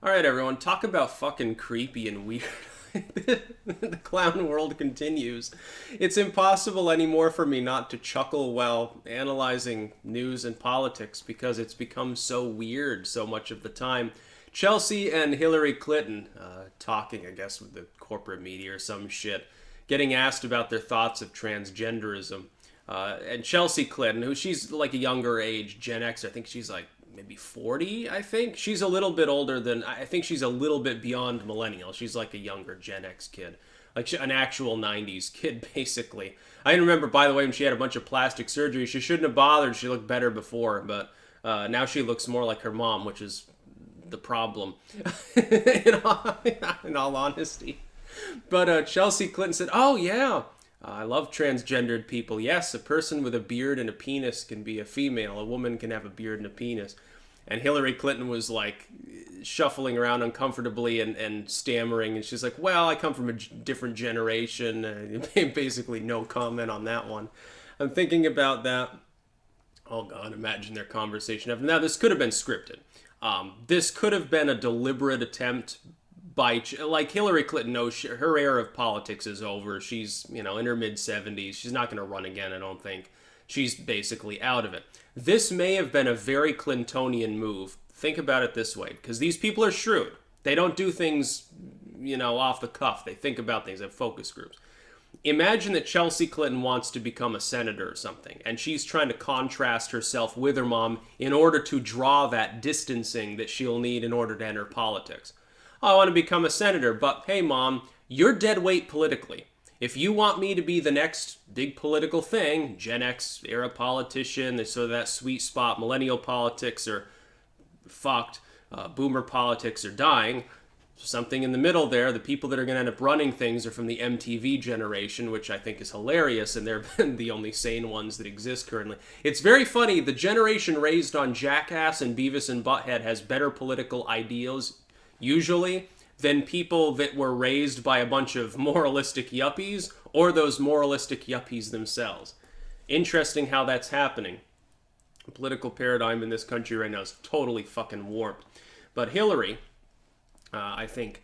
All right, everyone, talk about fucking creepy and weird. The clown world continues. It's impossible anymore for me not to chuckle while analyzing news and politics because it's become so weird so much of the time. Chelsea and Hillary Clinton talking, I guess, with the corporate media or some shit, getting asked about their thoughts of transgenderism. And Chelsea Clinton, who she's like a younger age, Gen X, I think she's like maybe 40, I think. She's a little bit older than, I think she's a little bit beyond millennial. She's like a younger Gen X kid. Like an actual 90s kid, basically. I remember, by the way, when she had a bunch of plastic surgery, she shouldn't have bothered. She looked better before, but now she looks more like her mom, which is the problem, in all honesty. But Chelsea Clinton said, "Oh yeah, I love transgendered people. Yes, a person with a beard and a penis can be a female. A woman can have a beard and a penis." And Hillary Clinton was like shuffling around uncomfortably and stammering, and she's like, "Well, I come from a different generation." Basically, no comment on that one. I'm thinking about that. Oh God, imagine their conversation. Now, this could have been scripted. This could have been a deliberate attempt by, like, Hillary Clinton knows her era of politics is over. She's, in her mid-70s. She's not going to run again, I don't think. She's basically out of it. This may have been a very Clintonian move. Think about it this way, because these people are shrewd. They don't do things, off the cuff. They think about things. They have focus groups. Imagine that Chelsea Clinton wants to become a senator or something, and she's trying to contrast herself with her mom in order to draw that distancing that she'll need in order to enter politics. Oh, I want to become a senator, but hey, mom, you're dead weight politically. If you want me to be the next big political thing, Gen X era politician, sort of that sweet spot, millennial politics are fucked, boomer politics are dying, something in the middle there. The people that are going to end up running things are from the MTV generation, which I think is hilarious, and they're the only sane ones that exist currently. It's very funny. The generation raised on Jackass and Beavis and Butthead has better political ideals, usually, than people that were raised by a bunch of moralistic yuppies or those moralistic yuppies themselves. Interesting how that's happening. The political paradigm in this country right now is totally fucking warped. But Hillary, I think,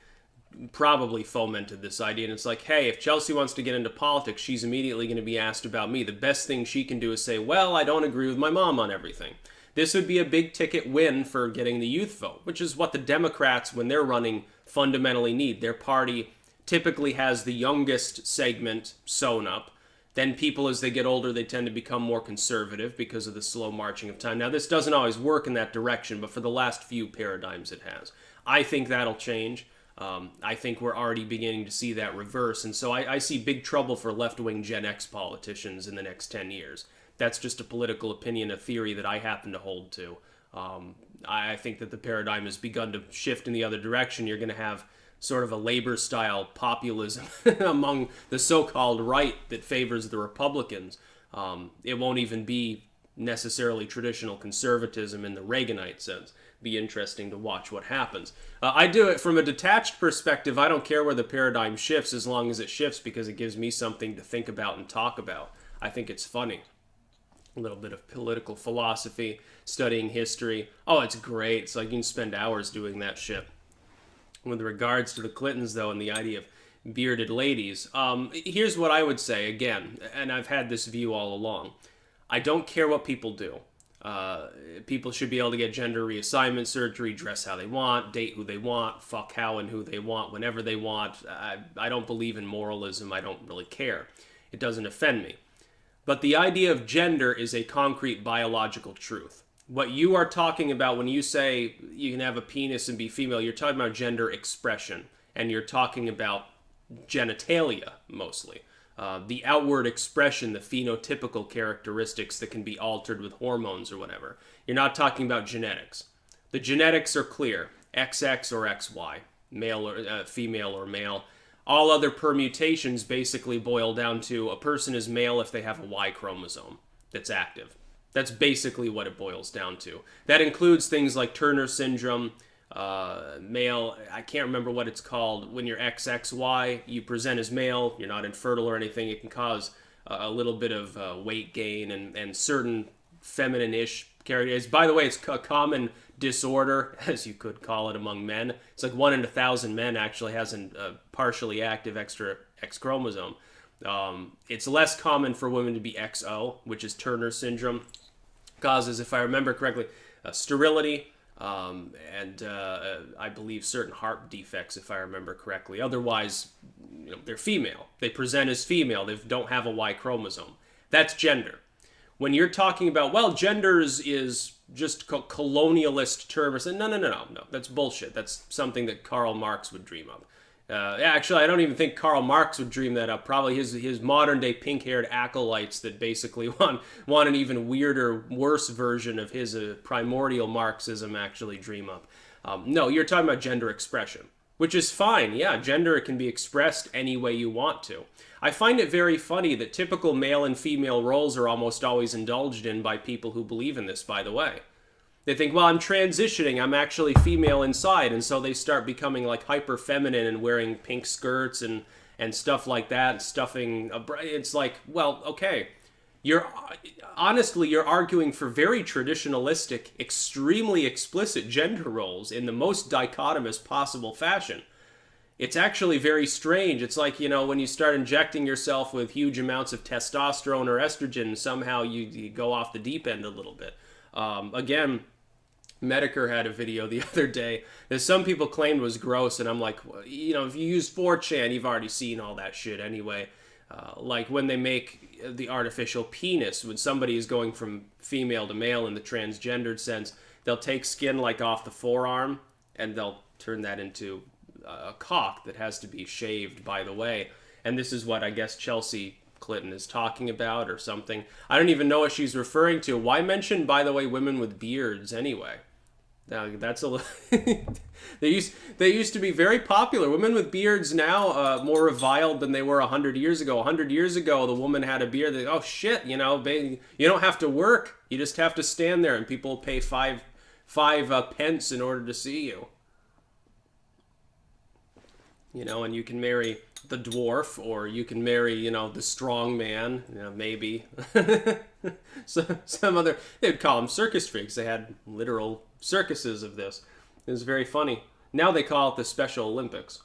probably fomented this idea. And it's like, hey, if Chelsea wants to get into politics, she's immediately going to be asked about me. The best thing she can do is say, well, I don't agree with my mom on everything. This would be a big ticket win for getting the youth vote, which is what the Democrats, when they're running, fundamentally need. Their party typically has the youngest segment sewn up. Then people, as they get older, they tend to become more conservative because of the slow marching of time. Now, this doesn't always work in that direction, but for the last few paradigms it has. I think that'll change. I think we're already beginning to see that reverse. And so I see big trouble for left-wing Gen X politicians in the next 10 years. That's just a political opinion, a theory that I happen to hold to. I think that the paradigm has begun to shift in the other direction. You're going to have sort of a labor-style populism among the so-called right that favors the Republicans. It won't even be necessarily traditional conservatism in the Reaganite sense. Be interesting to watch what happens. I do it from a detached perspective. I don't care where the paradigm shifts as long as it shifts because it gives me something to think about and talk about. I think it's funny. A little bit of political philosophy, studying history. Oh, it's great. It's like you can spend hours doing that shit. With regards to the Clintons, though, and the idea of bearded ladies, here's what I would say, again, and I've had this view all along. I don't care what people do. People should be able to get gender reassignment surgery, dress how they want, date who they want, fuck how and who they want, whenever they want. I don't believe in moralism. I don't really care. It doesn't offend me. But the idea of gender is a concrete biological truth. What you are talking about when you say you can have a penis and be female, you're talking about gender expression. And you're talking about genitalia, mostly. The outward expression, the phenotypical characteristics that can be altered with hormones or whatever. You're not talking about genetics. The genetics are clear. XX or XY. Male or female or male. All other permutations basically boil down to a person is male if they have a Y chromosome that's active. That's basically what it boils down to. That includes things like Turner syndrome, male, I can't remember what it's called. When you're XXY, you present as male, you're not infertile or anything. It can cause a little bit of weight gain and certain feminine-ish characters. By the way, it's a common disorder, as you could call it, among men. It's like 1 in 1,000 men actually has a partially active extra X chromosome. It's less common for women to be XO, which is Turner syndrome. Causes, if I remember correctly, sterility, and I believe certain heart defects, if I remember correctly. Otherwise, they're female. They present as female. They don't have a Y chromosome. That's gender. When you're talking about, well, gender is just colonialist term, no, that's bullshit. That's something that Karl Marx would dream up. Actually, I don't even think Karl Marx would dream that up. Probably his modern-day pink-haired acolytes that basically want an even weirder, worse version of his primordial Marxism actually dream up. No, you're talking about gender expression, which is fine. Yeah, gender can be expressed any way you want to. I find it very funny that typical male and female roles are almost always indulged in by people who believe in this, by the way. They think, well, I'm transitioning, I'm actually female inside, and so they start becoming like hyper feminine and wearing pink skirts and stuff like that, and stuffing. It's like, well, okay, you're arguing for very traditionalistic, extremely explicit gender roles in the most dichotomous possible fashion. It's actually very strange. It's like, when you start injecting yourself with huge amounts of testosterone or estrogen, somehow you go off the deep end a little bit. Again, Medicare had a video the other day that some people claimed was gross, and I'm like, if you use 4chan, you've already seen all that shit anyway. Like when they make the artificial penis, when somebody is going from female to male in the transgendered sense, they'll take skin like off the forearm, and they'll turn that into a cock that has to be shaved, by the way. And this is what I guess Chelsea Clinton is talking about or something. I don't even know what she's referring to. Why mention, by the way, women with beards anyway? Now, that's a they used to be very popular. Women with beards now more reviled than they were 100 years ago. 100 years ago, the woman had a beard. Oh shit, baby, you don't have to work. You just have to stand there, and people pay five pence in order to see you. And you can marry the dwarf, or you can marry, the strong man, maybe. So some other, they'd call them circus freaks. They had literal circuses of this. It was very funny. Now they call it the Special Olympics.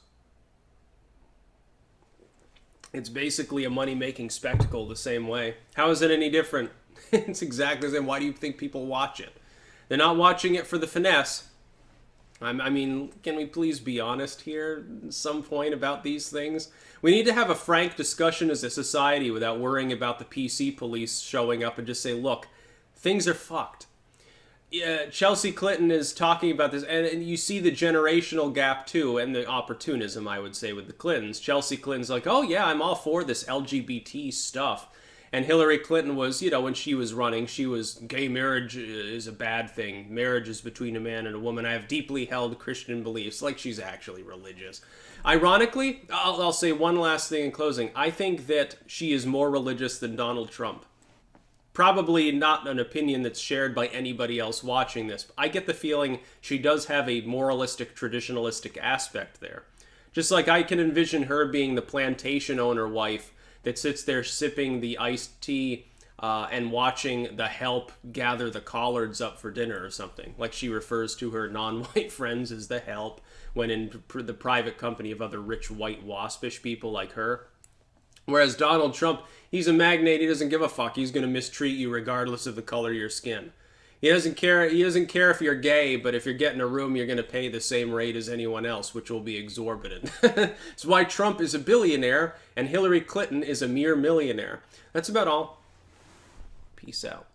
It's basically a money-making spectacle the same way. How is it any different? It's exactly the same. Why do you think people watch it? They're not watching it for the finesse. I mean, can we please be honest here at some point about these things? We need to have a frank discussion as a society without worrying about the PC police showing up and just say, look, things are fucked. Yeah, Chelsea Clinton is talking about this, and you see the generational gap too, and the opportunism, I would say, with the Clintons. Chelsea Clinton's like, oh yeah, I'm all for this LGBT stuff. And Hillary Clinton was, when she was running, she was, gay marriage is a bad thing. Marriage is between a man and a woman. I have deeply held Christian beliefs, like she's actually religious. Ironically, I'll say one last thing in closing. I think that she is more religious than Donald Trump. Probably not an opinion that's shared by anybody else watching this. I get the feeling she does have a moralistic, traditionalistic aspect there. Just like I can envision her being the plantation owner wife that sits there sipping the iced tea and watching the help gather the collards up for dinner or something. Like she refers to her non-white friends as the help when in the private company of other rich white waspish people like her. Whereas Donald Trump, he's a magnate. He doesn't give a fuck. He's going to mistreat you regardless of the color of your skin. He doesn't care if you're gay, but if you're getting a room, you're going to pay the same rate as anyone else, which will be exorbitant. That's why Trump is a billionaire and Hillary Clinton is a mere millionaire. That's about all. Peace out.